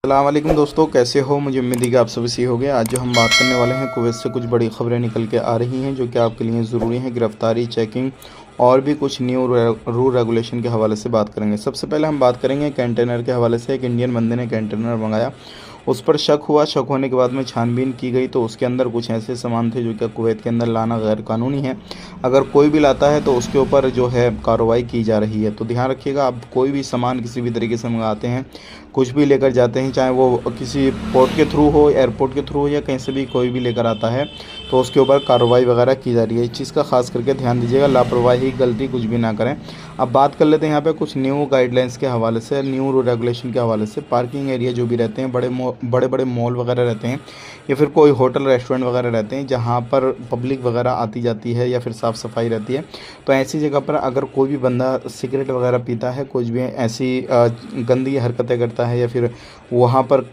अस्सलाम वालेकुम दोस्तों, कैसे हो? मुझे उम्मीद है कि आप सभी सही होंगे। आज जो हम बात करने वाले हैं, कुवैत से कुछ बड़ी खबरें निकल के आ रही हैं जो कि आपके लिए ज़रूरी हैं। गिरफ्तारी, चेकिंग और भी कुछ न्यू रूल रेगुलेशन के हवाले से बात करेंगे। सबसे पहले हम बात करेंगे कंटेनर के हवाले से। एक इंडियन बंदे ने कंटेनर मंगाया, उस पर शक हुआ। शक होने के बाद में छानबीन की गई तो उसके अंदर कुछ ऐसे सामान थे जो कि कुवैत के अंदर लाना गैर कानूनी है। अगर कोई भी लाता है तो उसके ऊपर जो है कार्रवाई की जा रही है। तो ध्यान रखिएगा, आप कोई भी सामान किसी भी तरीके से मंगाते हैं, कुछ भी लेकर जाते हैं, चाहे वो किसी पोर्ट के थ्रू हो, एयरपोर्ट के थ्रू हो, या कहीं से भी कोई भी लेकर आता है, तो उसके ऊपर कार्रवाई वगैरह की जा रही है। इस चीज़ का खास करके ध्यान दीजिएगा, लापरवाही, गलती कुछ भी ना करें। अब बात कर लेते हैं यहाँ पे कुछ न्यू गाइडलाइंस के हवाले से, न्यू रेगुलेशन के हवाले से। पार्किंग एरिया जो भी रहते हैं, बड़े बड़े मॉल वगैरह रहते हैं, या फिर कोई होटल रेस्टोरेंट वगैरह रहते हैं जहाँ पर पब्लिक वगैरह आती जाती है या फिर साफ़ सफाई रहती है, तो ऐसी जगह पर अगर कोई भी बंदा सिगरेट वगैरह पीता है, कुछ भी ऐसी गंदी हरकतें करता है, या फिर वहाँ पर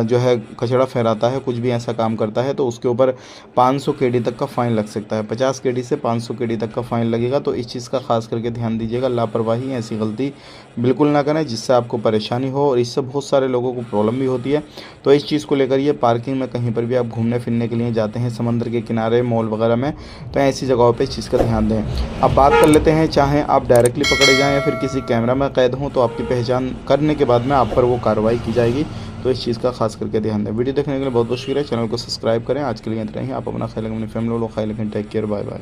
जो है कचरा फैलाता है, कुछ भी ऐसा काम करता है, तो उसके ऊपर 500 केडी तक का फ़ाइन लग सकता है। 50 केडी से 500 केडी तक का फ़ाइन लगेगा। तो इस चीज़ का खास करके ध्यान दीजिएगा। लापरवाही, ऐसी गलती बिल्कुल ना करें जिससे आपको परेशानी हो, और इससे बहुत सारे लोगों को प्रॉब्लम भी होती है। तो इस चीज़ को लेकर, ये पार्किंग में कहीं पर भी आप घूमने फिरने के लिए जाते हैं, समंदर के किनारे, मॉल वगैरह में, तो ऐसी जगहों पे इस चीज़ का ध्यान दें। अब बात कर लेते हैं, चाहे आप डायरेक्टली पकड़े जाएँ या फिर किसी कैमरा में कैद हों, तो आपकी पहचान करने के बाद में आप पर वो कार्रवाई की जाएगी। तो इस चीज़ का खास करके ध्यान दें। वीडियो देखने के लिए बहुत बहुत शुक्रिया। चैनल को सब्सक्राइब करें। आज के लिए इतना ही। आप अपना ख्याल रखें, अपनी फैमिली को ख्याल रखें। Take care, bye bye.